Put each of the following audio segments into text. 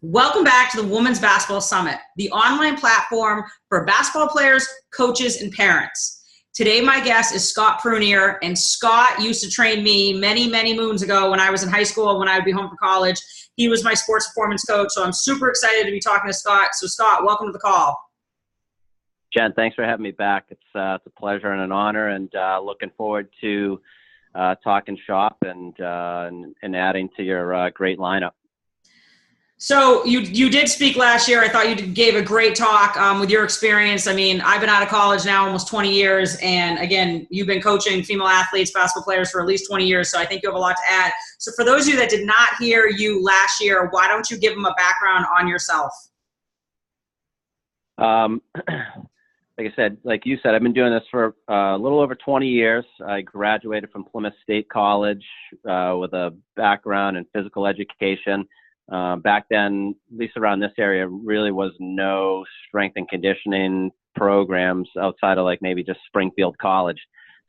Welcome back to the Women's Basketball Summit, the online platform for basketball players, coaches, and parents. Today, my guest is Scott Prunier, and Scott used to train me many, many moons ago when I was in high school, when I would be home for college. He was my sports performance coach, so I'm super excited to be talking to Scott. So, Scott, welcome to the call. Jen, thanks for having me back. It's a pleasure and an honor, and looking forward to talking shop and adding to your great lineup. So you did speak last year. I thought you gave a great talk with your experience. I mean, I've been out of college now almost 20 years. And again, you've been coaching female athletes, basketball players for at least 20 years. So I think you have a lot to add. So for those of you that did not hear you last year, why don't you give them a background on yourself? Like you said, I've been doing this for a little over 20 years. I graduated from Plymouth State College with a background in physical education. Back then, at least around this area, really was no strength and conditioning programs outside of like maybe just Springfield College.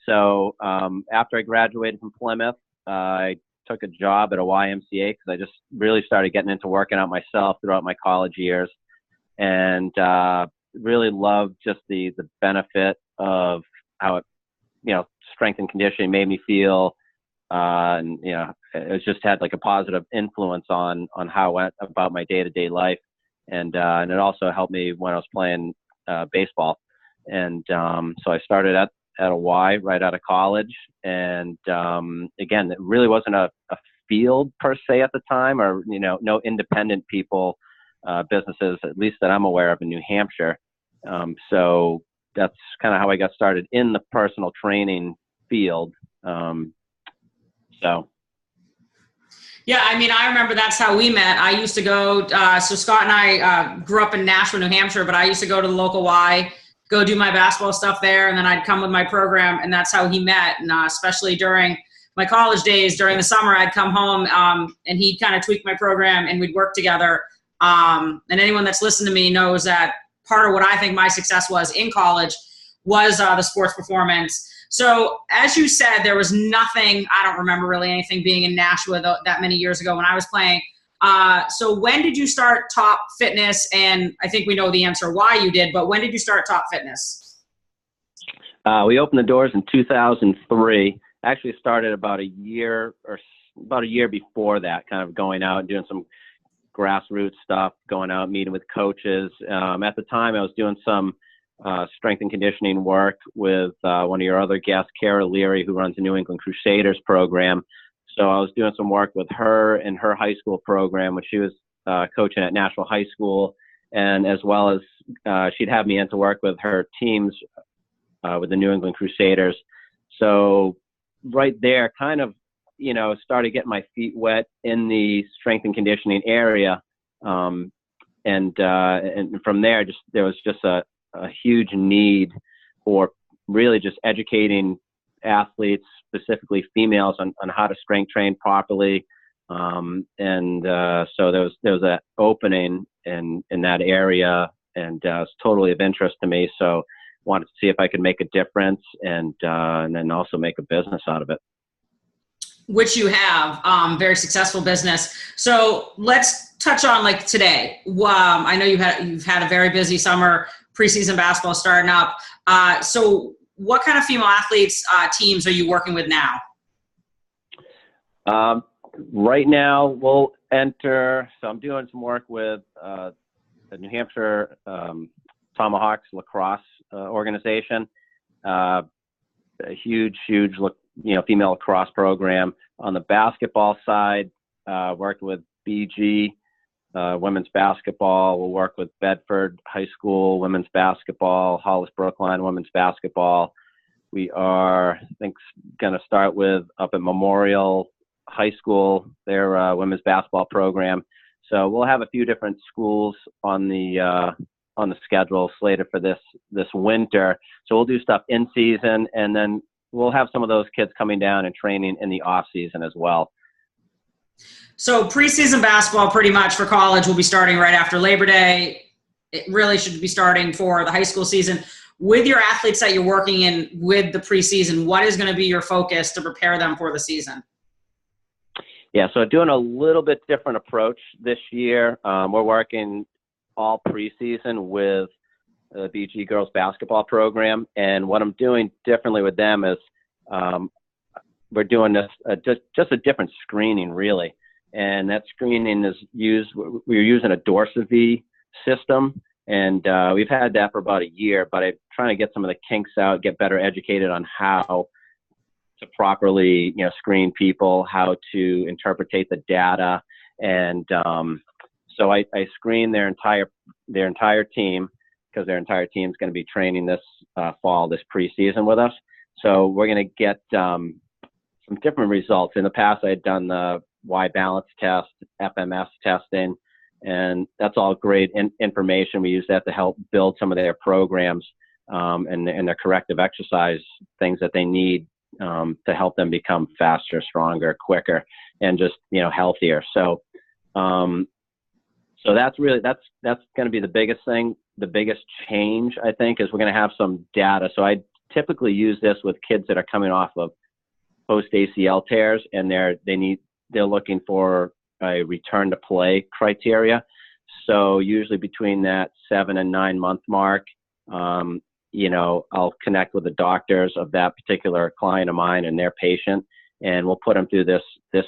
So after I graduated from Plymouth, I took a job at a YMCA because I just really started getting into working out myself throughout my college years, and really loved just the benefit of how it, strength and conditioning made me feel. And it just had like a positive influence on how I went about my day-to-day life, and it also helped me when I was playing baseball. And so I started at a Y right out of college, and again, it really wasn't a field per se at the time, or no independent people businesses, at least that I'm aware of in New Hampshire. So that's kind of how I got started in the personal training field. Yeah, I mean, I remember that's how we met. I used to go, so Scott and I grew up in Nashua, New Hampshire, but I used to go to the local Y, go do my basketball stuff there, and then I'd come with my program, and that's how he met. And especially during my college days, during the summer, I'd come home, and he'd kind of tweak my program, and we'd work together. And anyone that's listened to me knows that part of what I think my success was in college was the sports performance. So as you said, there was nothing, I don't remember really anything being in Nashua that many years ago when I was playing. So when did you start Top Fitness? And I think we know the answer why you did, but when did you start Top Fitness? We opened the doors in 2003. Actually started about a year before that, kind of going out and doing some grassroots stuff, going out, meeting with coaches. At the time I was doing some strength and conditioning work with one of your other guests, Kara Leary, who runs the New England Crusaders program. So I was doing some work with her in her high school program when she was coaching at Nashville High School, and as well as she'd have me in to work with her teams with the New England Crusaders. So right there, kind of, started getting my feet wet in the strength and conditioning area, and from there, there was just a huge need for really just educating athletes, specifically females, on how to strength train properly. So there was an opening in that area, and it's totally of interest to me. So wanted to see if I could make a difference, and then also make a business out of it. Which you have, very successful business. So let's touch on like today. I know you've had a very busy summer, preseason basketball starting up. So what kind of female athletes teams are you working with now? Right now we'll enter, so I'm doing some work with the New Hampshire Tomahawks lacrosse organization. A huge female lacrosse program. On the basketball side, working with BG women's basketball. We'll work with Bedford High School women's basketball, Hollis Brookline women's basketball. We are, I think, going to start with up at Memorial High School, their women's basketball program. So we'll have a few different schools on the schedule slated for this winter. So we'll do stuff in season, and then we'll have some of those kids coming down and training in the off season as well. So preseason basketball pretty much for college will be starting right after Labor Day. It really should be starting for the high school season. With your athletes that you're working in with the preseason, what is going to be your focus to prepare them for the season? Yeah, so doing a little bit different approach this year. We're working all preseason with the BG girls basketball program, and what I'm doing differently with them is we're doing this just a different screening, really. And that screening is we're using a Dorsav system, and we've had that for about a year, but I'm trying to get some of the kinks out, get better educated on how to properly, screen people, how to interpretate the data. And so I screen their entire team, because their entire team is going to be training this fall, this preseason with us. So we're going to get some different results. In the past, I had done the Y balance test, FMS testing, and that's all great information. We use that to help build some of their programs and their corrective exercise things that they need to help them become faster, stronger, quicker, and just, healthier. So that's going to be the biggest thing. The biggest change, I think, is we're going to have some data. So I typically use this with kids that are coming off of post ACL tears, and they're looking for a return to play criteria. So usually between that 7 and 9 month mark, I'll connect with the doctors of that particular client of mine and their patient, and we'll put them through this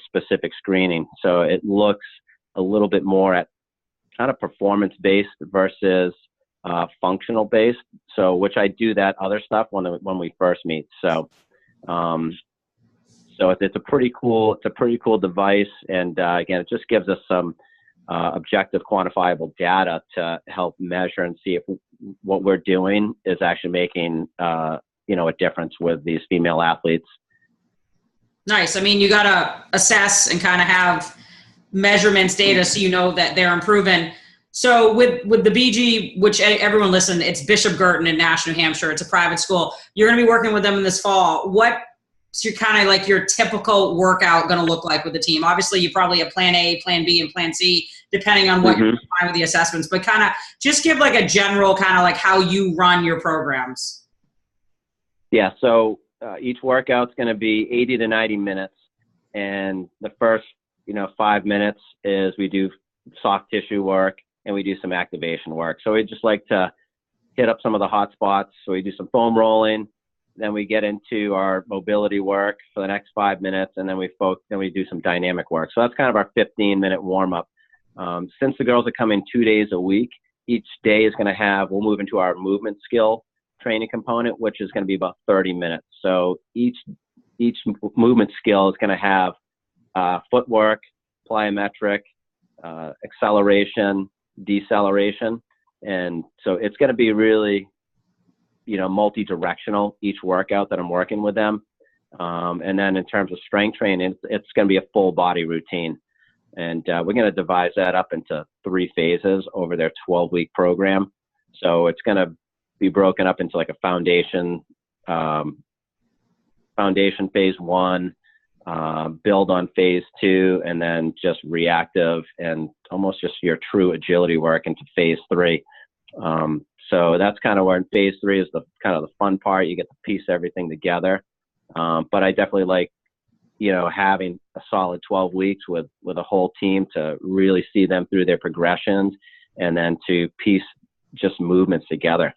specific screening. So it looks a little bit more at kind of performance based versus functional based. So which I do that other stuff when we first meet. So it's a pretty cool device, and again, it just gives us some objective, quantifiable data to help measure and see if what we're doing is actually making a difference with these female athletes. Nice. I mean, you got to assess and kind of have measurements, data, so you know that they're improving. So with the BG, which everyone listen, it's Bishop Girton in Nashua, New Hampshire. It's a private school. You're going to be working with them in this fall. What's your typical workout going to look like with the team? Obviously, you probably have plan A, plan B, and plan C, depending on what you're find with the assessments, but kind of just give like a general kind of like how you run your programs. Yeah. So each workout's going to be 80 to 90 minutes. And the first, 5 minutes is we do soft tissue work and we do some activation work. So we just like to hit up some of the hot spots. So we do some foam rolling, then we get into our mobility work for the next 5 minutes, and then we do some dynamic work. So that's kind of our 15-minute warm up. Since the girls are coming 2 days a week, each day is going to we'll move into our movement skill training component, which is going to be about 30 minutes. So each movement skill is going to have footwork, plyometric, acceleration, deceleration. And so it's going to be really, multi-directional, each workout that I'm working with them. And then in terms of strength training, it's going to be a full body routine. And we're going to divide that up into 3 phases over their 12-week program. So it's going to be broken up into like a foundation phase 1, build on phase 2, and then just reactive and almost just your true agility work into phase 3. So that's kind of where in phase 3 is the kind of the fun part. You get to piece everything together. But I definitely like, having a solid 12 weeks with a whole team to really see them through their progressions and then to piece just movements together.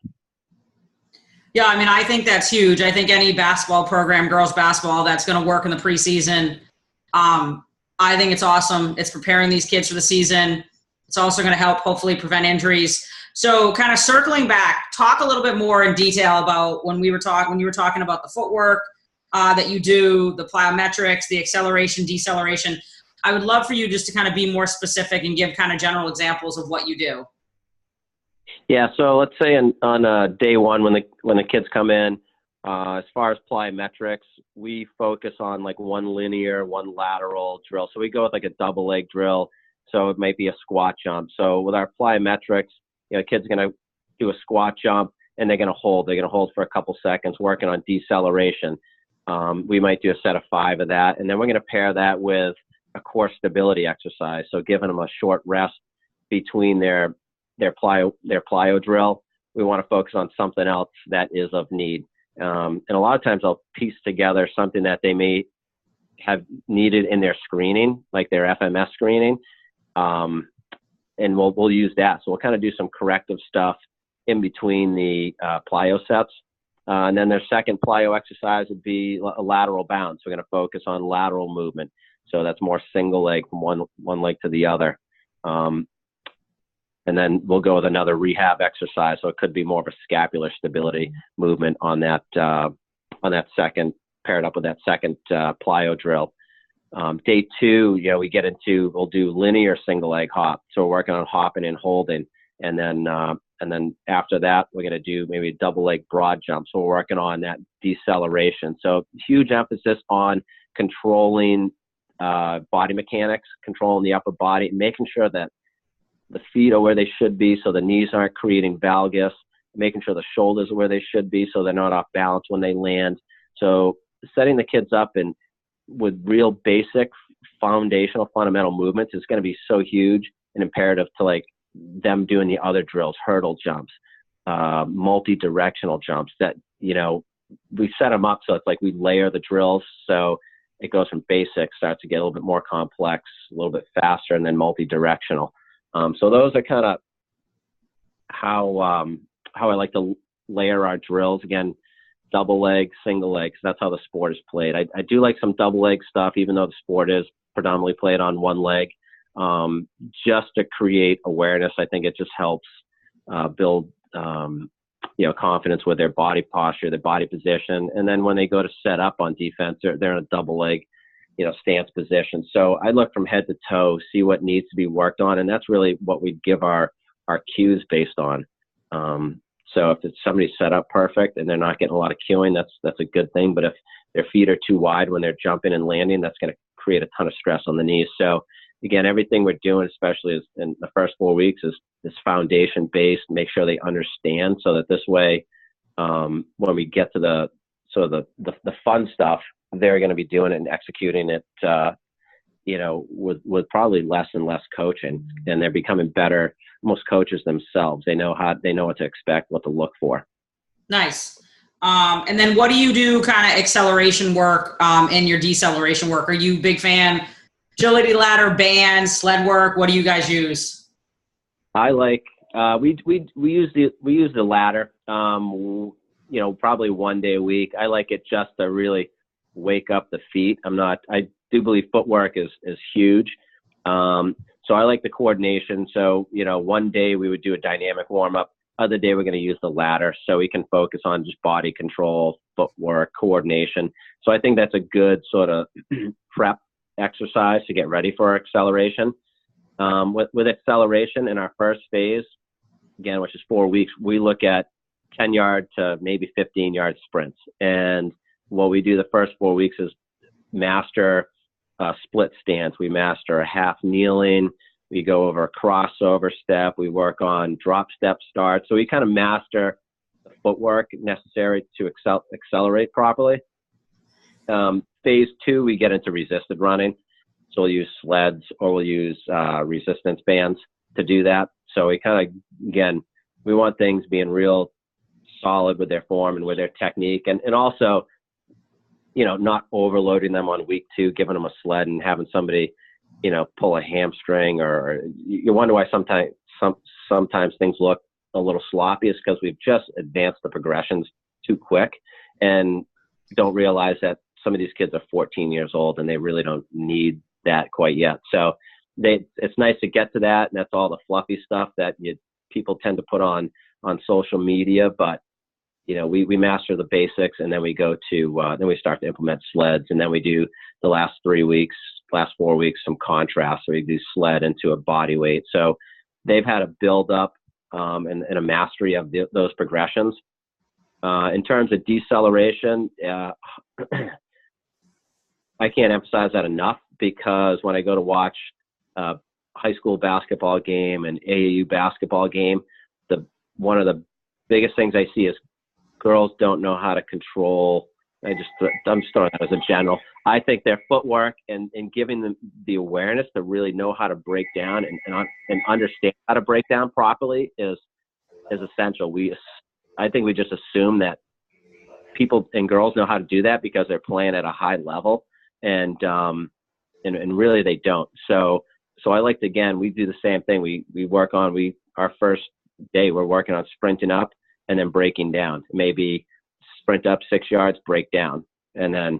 Yeah, I mean, I think that's huge. I think any basketball program, girls basketball, that's going to work in the preseason, I think it's awesome. It's preparing these kids for the season. It's also going to help hopefully prevent injuries. So kind of circling back, talk a little bit more in detail about when you were talking about the footwork that you do, the plyometrics, the acceleration, deceleration. I would love for you just to kind of be more specific and give kind of general examples of what you do. Yeah, so let's say on day 1 when the kids come in, as far as plyometrics, we focus on like 1 linear, 1 lateral drill. So we go with like a double leg drill. So it might be a squat jump. So with our plyometrics, kids are going to do a squat jump and they're going to hold. They're going to hold for a couple seconds, working on deceleration. We might do a set of 5 of that, and then we're going to pair that with a core stability exercise. So giving them a short rest between their plyo drill. We want to focus on something else that is of need. And a lot of times I'll piece together something that they may have needed in their screening, like their FMS screening. And we'll use that. So we'll kind of do some corrective stuff in between the plyo sets. And then their second plyo exercise would be a lateral bounce. We're going to focus on lateral movement. So that's more single leg from one leg to the other. And then we'll go with another rehab exercise. So it could be more of a scapular stability movement on that second, paired up with that second plyo drill. Day 2, we get into, we'll do linear single leg hop. So we're working on hopping and holding. And then after that, we're going to do maybe a double leg broad jump. So we're working on that deceleration. So huge emphasis on controlling body mechanics, controlling the upper body, making sure that the feet are where they should be so the knees aren't creating valgus, making sure the shoulders are where they should be so they're not off balance when they land. So setting the kids up and with real basic foundational fundamental movements is going to be so huge and imperative to like them doing the other drills, hurdle jumps, multi-directional jumps that, we set them up so it's like we layer the drills. So it goes from basic, starts to get a little bit more complex, a little bit faster, and then multi-directional. So those are kind of how I like to layer our drills. Again, double leg, single leg, 'cause that's how the sport is played. I do like some double leg stuff, even though the sport is predominantly played on one leg, just to create awareness. I think it just helps build, confidence with their body posture, their body position. And then when they go to set up on defense, they're in a double leg, stance position. So I look from head to toe, see what needs to be worked on. And that's really what we give our cues based on. So if it's somebody set up perfect and they're not getting a lot of cueing, that's a good thing. But if their feet are too wide when they're jumping and landing, that's going to create a ton of stress on the knees. So again, everything we're doing, especially in the first 4 weeks, is foundation based. Make sure they understand so that this way, when we get to the fun stuff, they're going to be doing it and executing it, with probably less and less coaching, and they're becoming better. Most coaches themselves, they know what to expect, what to look for. Nice. And then what do you do kind of acceleration work in your deceleration work? Are you a big fan? Agility ladder, bands, sled work. What do you guys use? I like we use the ladder. Probably 1 day a week. I like it just to really wake up the feet. I do believe footwork is huge. So I like the coordination. So, 1 day we would do a dynamic warm up. Other day we're going to use the ladder so we can focus on just body control, footwork, coordination. So I think that's a good sort of prep exercise to get ready for acceleration. With acceleration in our first phase, again, which is 4 weeks, we look at 10-yard to maybe 15-yard sprints. And what we do the first 4 weeks is master split stance. We master a half kneeling. We go over a crossover step. We work on drop step start. So we kind of master the footwork necessary to accelerate properly. Phase 2, we get into resisted running. So we'll use sleds or we'll use resistance bands to do that. So we kind of, again, we want things being real solid with their form and with their technique. And also, not overloading them on week 2, giving them a sled and having somebody, pull a hamstring, or you wonder why sometimes things look a little sloppy. It's because we've just advanced the progressions too quick and don't realize that some of these kids are 14 years old and they really don't need that quite yet. So it's nice to get to that. And that's all the fluffy stuff that people tend to put on social media. But, we master the basics, and then we go to, then we start to implement sleds. And then we do the last 4 weeks, some contrast. So we do sled into a body weight. So they've had a build up and a mastery of those progressions. In terms of deceleration, I can't emphasize that enough, because when I go to watch a high school basketball game and AAU basketball game, one of the biggest things I see is girls don't know how to control. I'm just throwing that as a general. I think their footwork and giving them the awareness to really know how to break down and understand how to break down properly is essential. I think we just assume that people and girls know how to do that because they're playing at a high level. and really they don't. So I like to, again, we do the same thing. We work on, our first day, we're working on sprinting up and then breaking down. Maybe sprint up 6 yards, break down. And then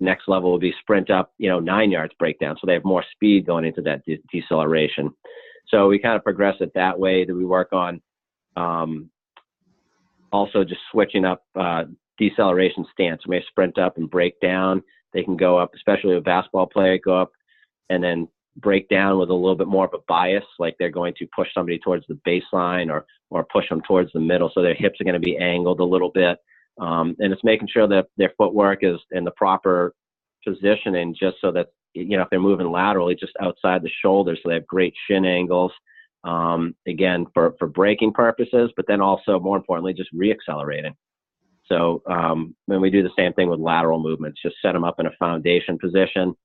next level will be sprint up, 9 yards, break down. So they have more speed going into that deceleration. So we kind of progress it that way. That we work on also just switching up deceleration stance. We may sprint up and break down. They can go up, especially a basketball player, go up and then break down with a little bit more of a bias, like they're going to push somebody towards the baseline or push them towards the middle. So their hips are going to be angled a little bit. And it's making sure that their footwork is in the proper positioning, just so that, if they're moving laterally, just outside the shoulder, so they have great shin angles, again, for braking purposes, but then also, more importantly, just re-accelerating. So when we do the same thing with lateral movements, just set them up in a foundation position,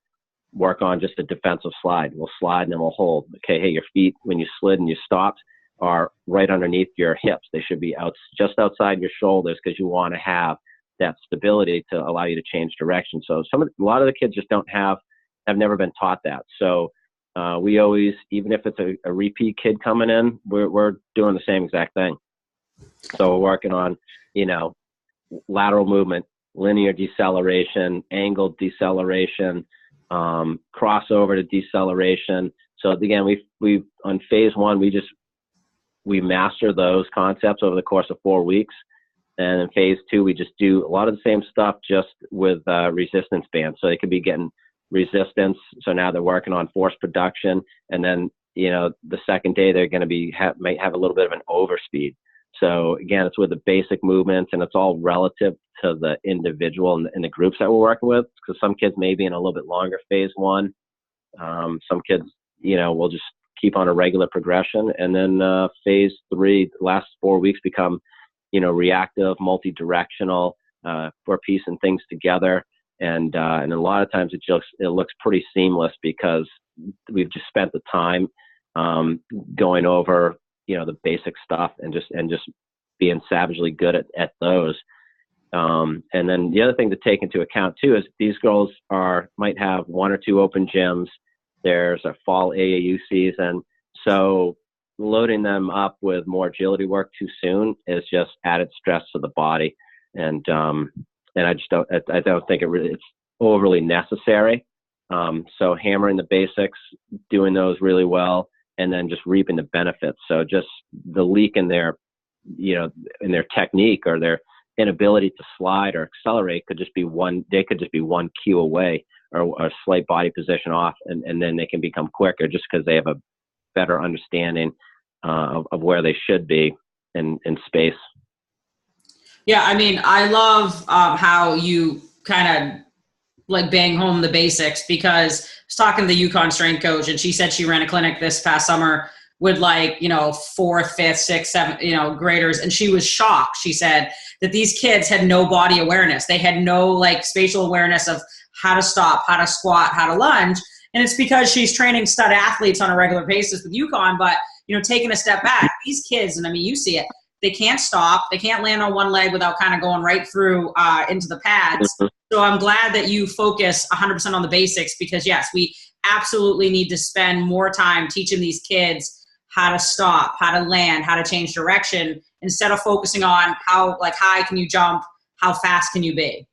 work on just a defensive slide. We'll slide and then we'll hold. Okay, hey, your feet, when you slid and you stopped, are right underneath your hips. They should be just outside your shoulders, because you want to have that stability to allow you to change direction. So a lot of the kids just have never been taught that. So we always, even if it's a repeat kid coming in, we're doing the same exact thing. So we're working on, lateral movement, linear deceleration, angled deceleration, crossover to deceleration. So again, we on phase one, we master those concepts over the course of 4 weeks. And in phase two, we just do a lot of the same stuff, just with resistance bands. So they could be getting resistance. So now they're working on force production. And then, the second day they're going to might have a little bit of an overspeed. So again, it's with the basic movements, and it's all relative to the individual and the groups that we're working with. Because some kids may be in a little bit longer phase one. Some kids, will just keep on a regular progression. And then phase three, the last 4 weeks become, reactive, multi-directional, we're piecing things together. And a lot of times it looks pretty seamless, because we've just spent the time going over, the basic stuff and just being savagely good at those. And then the other thing to take into account too is these girls might have 1 or 2 open gyms. There's a fall AAU season. So loading them up with more agility work too soon is just added stress to the body. And I don't think it's overly necessary. So hammering the basics, doing those really well, and then just reaping the benefits. So just the leak in their technique or their inability to slide or accelerate could just be one cue away, or a slight body position off, and then they can become quicker just because they have a better understanding of where they should be in space. Yeah, I mean, I love how you kind of like bang home the basics, because I was talking to the UConn strength coach, and she said she ran a clinic this past summer with 4th, 5th, 6th, 7th, graders. And she was shocked. She said that these kids had no body awareness. They had no spatial awareness of how to stop, how to squat, how to lunge. And it's because she's training stud athletes on a regular basis with UConn. But, taking a step back, these kids, and I mean, you see it, they can't stop. They can't land on one leg without kind of going right through into the pads. So I'm glad that you focus 100% on the basics, because yes, we absolutely need to spend more time teaching these kids how to stop, how to land, how to change direction, instead of focusing on how high can you jump, how fast can you be.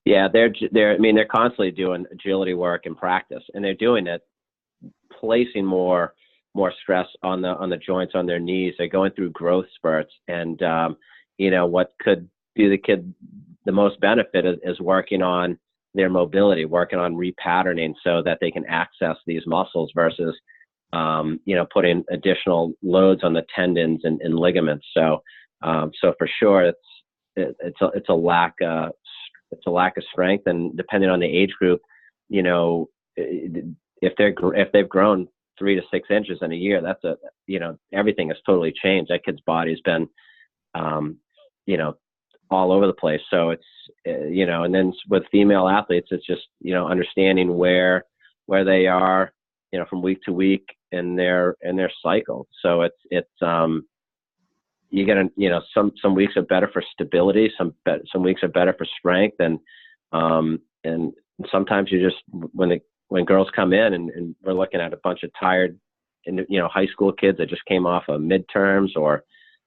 Yeah, they're constantly doing agility work in practice, and they're doing it, placing more stress on the joints on their knees. They're going through growth spurts, and what could do the kid the most benefit is working on their mobility, working on repatterning so that they can access these muscles versus putting additional loads on the tendons and ligaments. So for sure, it's a lack of strength, and depending on the age group, if they've grown 3 to 6 inches in a year, that's everything has totally changed. That kid's body's been, all over the place. So it's, and then with female athletes, it's just, understanding where they are, from week to week in their cycle. So it's you gotta, some weeks are better for stability. Some weeks are better for strength. And and sometimes you just, when girls come in and we're looking at a bunch of tired, high school kids that just came off of midterms or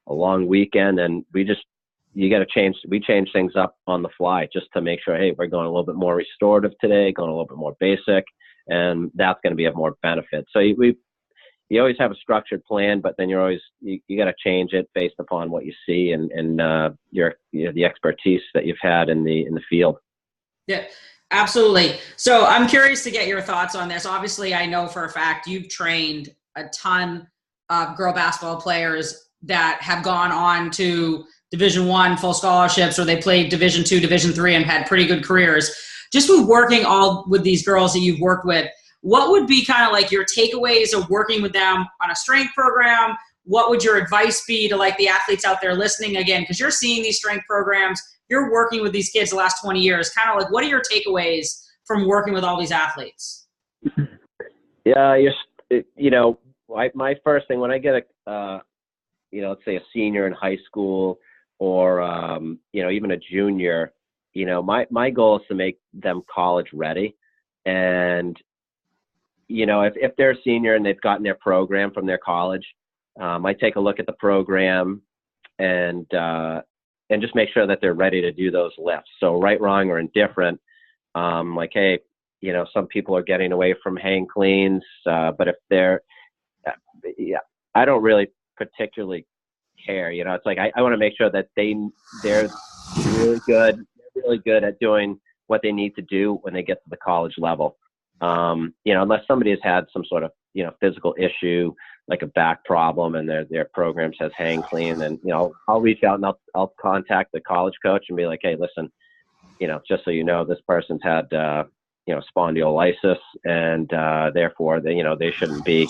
a long weekend, and we change things up on the fly just to make sure, hey, we're going a little bit more restorative today, going a little bit more basic, and that's going to be of more benefit. So you always have a structured plan, but then you got to change it based upon what you see and the expertise that you've had in the field. Yeah, absolutely. So I'm curious to get your thoughts on this. Obviously, I know for a fact you've trained a ton of girl basketball players that have gone on to Division I full scholarships, or they played Division II, Division III, and had pretty good careers. Just with working all with these girls that you've worked with, what would be kind of like your takeaways of working with them on a strength program? What would your advice be to like the athletes out there listening again? Because you're seeing these strength programs, you're working with these kids the last 20 years. Kind of like, what are your takeaways from working with all these athletes? Yeah, my first thing when I get let's say a senior in high school or even a junior, my goal is to make them college ready. And if they're a senior and they've gotten their program from their college, I take a look at the program and just make sure that they're ready to do those lifts. So right, wrong, or indifferent, like, hey, some people are getting away from hang cleans, but if they're, I don't really particularly care. It's like I want to make sure that they're really good at doing what they need to do when they get to the college level. Unless somebody has had some sort of physical issue like a back problem and their program says hang clean, and I'll reach out and I'll contact the college coach and be like, hey, listen, just so you know, this person's had spondylolysis, and therefore they shouldn't be.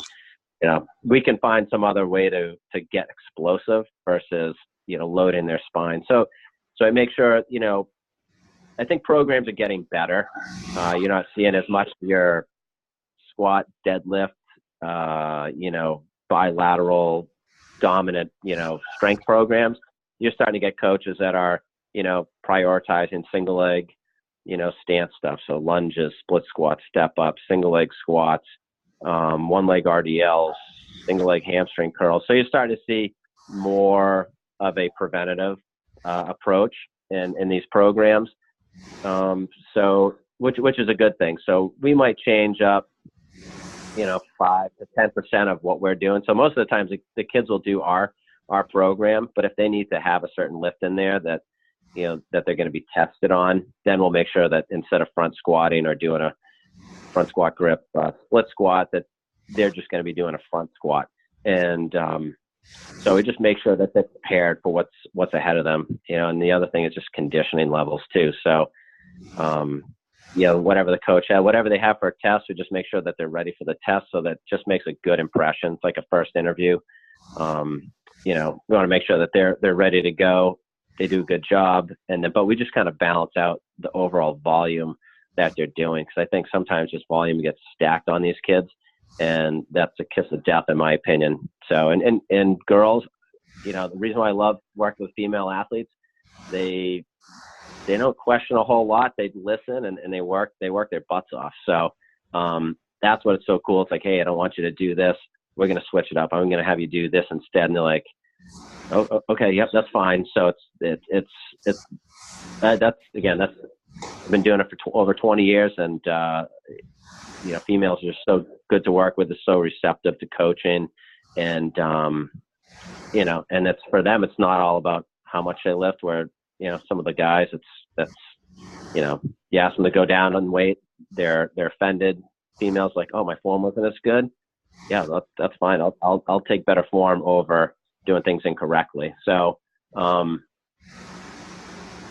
We can find some other way to get explosive versus loading their spine. So I make sure I think programs are getting better. You're not seeing as much of your squat, deadlift, bilateral dominant, strength programs. You're starting to get coaches that are, prioritizing single leg, stance stuff. So lunges, split squats, step up, single leg squats, one leg RDLs, single leg hamstring curls. So you're starting to see more of a preventative approach in these programs. So which is a good thing. So we might change up, 5 to 10% of what we're doing. So most of the times the kids will do our program, but if they need to have a certain lift in there that, that they're going to be tested on, then we'll make sure that instead of front squatting or doing a front squat grip, split squat, that they're just going to be doing a front squat. And, so we just make sure that they're prepared for what's ahead of them, and the other thing is just conditioning levels too. So, whatever the coach had, whatever they have for a test, we just make sure that they're ready for the test. So that just makes a good impression. It's like a first interview. We want to make sure that they're ready to go. They do a good job. But we just kind of balance out the overall volume that they're doing. Cause I think sometimes just volume gets stacked on these kids, and that's a kiss of death in my opinion. So, and girls, the reason why I love working with female athletes, they don't question a whole lot. They listen and they work their butts off. So, that's what it's so cool. It's like, hey, I don't want you to do this. We're going to switch it up. I'm going to have you do this instead. And they're like, oh, okay, yep, that's fine. So that's I've been doing it for over 20 years, and females are so good to work with. They're so receptive to coaching, and and it's for them. It's not all about how much they lift. Where some of the guys, you ask them to go down on weight, they're offended. Females like, oh, my form wasn't as good. Yeah, that's fine. I'll take better form over doing things incorrectly. So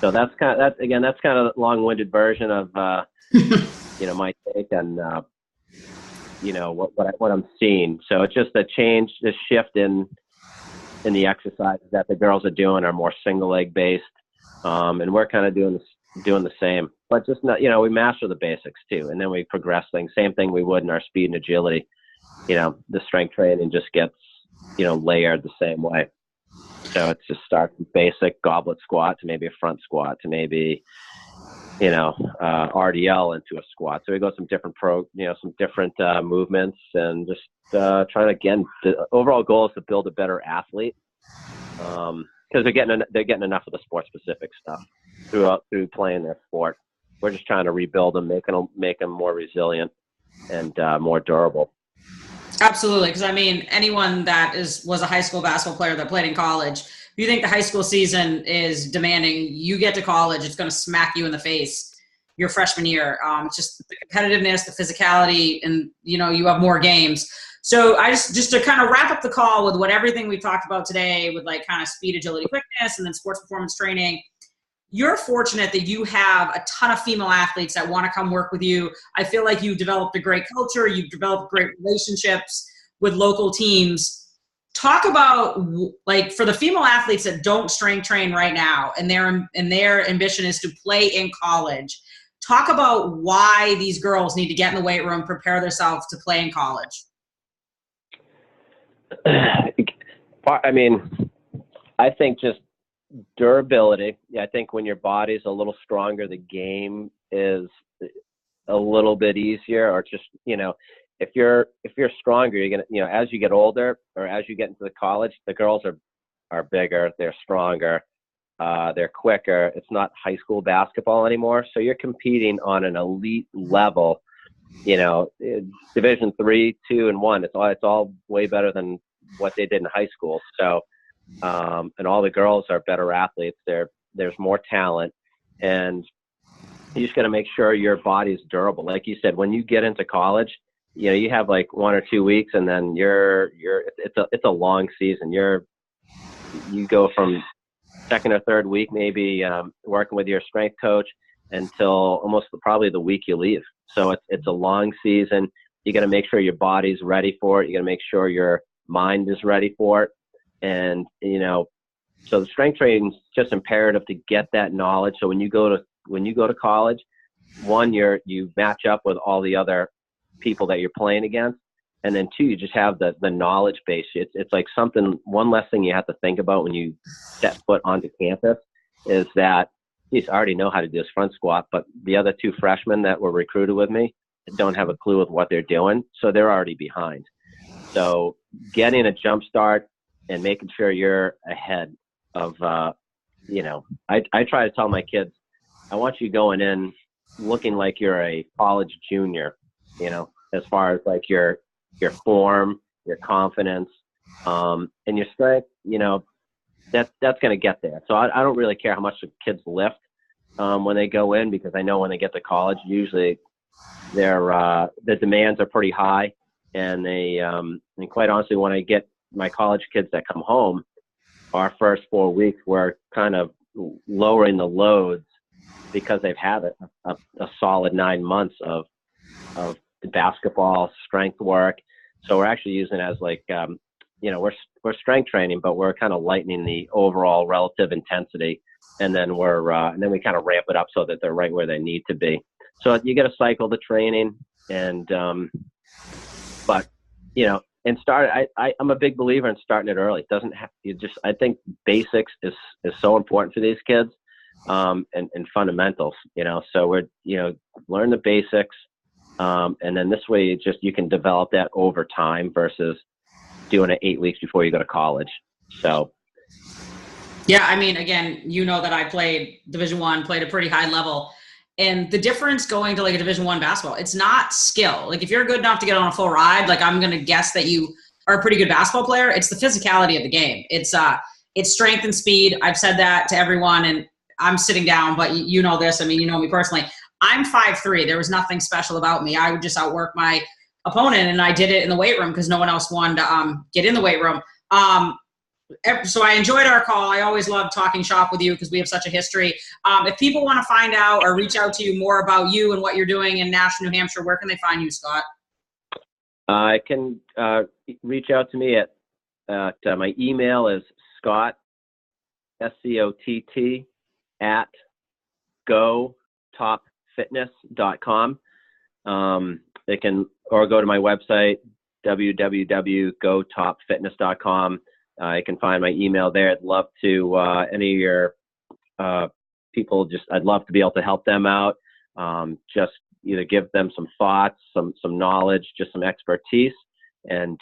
that's kind of a long-winded version of my take on what I'm seeing. So it's just this shift in the exercises that the girls are doing are more single leg based, and we're kind of doing the same, but just not, we master the basics too, and then we progress things. Same thing we would in our speed and agility. The strength training just gets layered the same way. So it's just start with basic goblet squat to maybe a front squat to maybe RDL into a squat. So we go some different movements, and just trying to, again, the overall goal is to build a better athlete, because they're getting enough of the sport specific stuff through playing their sport. We're just trying to rebuild them, make them more resilient and more durable. Absolutely, because I mean, anyone that was a high school basketball player that played in college, if you think the high school season is demanding, you get to college, it's going to smack you in the face your freshman year. Just the competitiveness, the physicality, and you have more games. So I just to kind of wrap up the call with everything we talked about today, with like kind of speed, agility, quickness, and then sports performance training. You're fortunate that you have a ton of female athletes that want to come work with you. I feel like you've developed a great culture. You've developed great relationships with local teams. Talk about, like, for the female athletes that don't strength train right now and their ambition is to play in college. Talk about why these girls need to get in the weight room, prepare themselves to play in college. I mean, I think just durability. Yeah, I think when your body's a little stronger, the game is a little bit easier. Or just, if you're stronger, you're gonna, as you get older or as you get into the college, the girls are bigger, they're stronger, they're quicker. It's not high school basketball anymore, so you're competing on an elite level. Division 3, 2, and 1. It's all way better than what they did in high school. So. And all the girls are better athletes. There's more talent, and you just got to make sure your body's durable. Like you said, when you get into college, you have like 1 or 2 weeks, and then it's a long season. You go from second or third week, maybe working with your strength coach, until almost probably the week you leave. So it's a long season. You got to make sure your body's ready for it. You got to make sure your mind is ready for it. And, so the strength training is just imperative to get that knowledge. So when you go to college, one, you match up with all the other people that you're playing against. And then two, you just have the knowledge base. It's like one less thing you have to think about when you set foot onto campus is that you already know how to do this front squat, but the other 2 freshmen that were recruited with me don't have a clue of what they're doing. So they're already behind. So getting a jump start and making sure you're ahead of, I try to tell my kids, I want you going in looking like you're a college junior, as far as like your form, your confidence, and your strength, that's going to get there. So I don't really care how much the kids lift when they go in, because I know when they get to college, usually the demands are pretty high, and and quite honestly, when I get my college kids that come home, our first 4 weeks, we're kind of lowering the loads because they've had a solid 9 months of the basketball strength work. So we're actually using it as like, we're strength training, but we're kind of lightening the overall relative intensity. And then we kind of ramp it up so that they're right where they need to be. So you got to cycle the training, and, and start. I'm a big believer in starting it early. It doesn't have I think basics is so important for these kids, and fundamentals. So we're learn the basics, and then this way you can develop that over time versus doing it 8 weeks before you go to college. So. Yeah, I mean, again, that I played Division I, played a pretty high level. And the difference going to like a Division I basketball, it's not skill. Like if you're good enough to get on a full ride, like I'm going to guess that you are a pretty good basketball player. It's the physicality of the game. It's strength and speed. I've said that to everyone, and I'm sitting down, but you know this. I mean, you know me personally. I'm 5'3". There was nothing special about me. I would just outwork my opponent, and I did it in the weight room because no one else wanted to get in the weight room. So I enjoyed our call. I always love talking shop with you because we have such a history. If people want to find out or reach out to you more about you and what you're doing in Nashua, New Hampshire, where can they find you, Scott? I can reach out to me at my email is Scott, SCOTT, at gotopfitness.com. They can, or go to my website, www.gotopfitness.com. You can find my email there. I'd love to any of your people I'd love to be able to help them out. Just either give them some thoughts, some knowledge, just some expertise. And,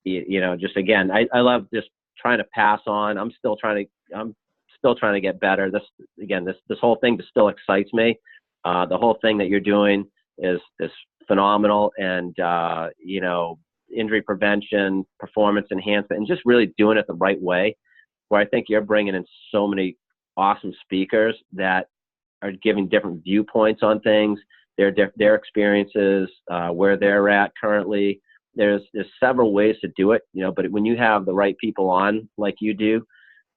just again, I love just trying to pass on. I'm still trying to get better. This whole thing just still excites me. The whole thing that you're doing is phenomenal. And, injury prevention, performance enhancement, and just really doing it the right way, where I think you're bringing in so many awesome speakers that are giving different viewpoints on things, their experiences, where they're at currently. There's several ways to do it, but when you have the right people on like you do,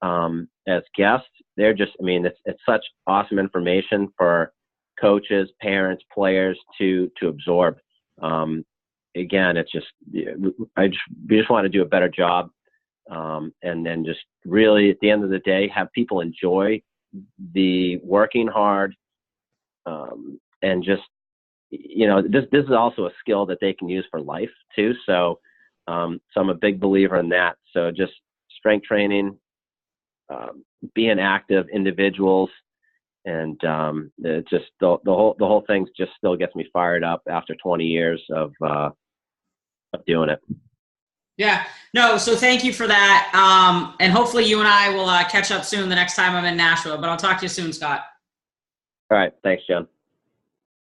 as guests, they're just, it's such awesome information for coaches, parents, players to absorb. Again, it's just, we just want to do a better job. And then just really at the end of the day, have people enjoy the working hard. And just, this is also a skill that they can use for life too. So I'm a big believer in that. So just strength training, being active individuals, and it's just the whole thing just still gets me fired up after 20 years of doing it. Yeah, no. So thank you for that. And hopefully you and I will catch up soon the next time I'm in Nashville, but I'll talk to you soon, Scott. All right. Thanks, Jen.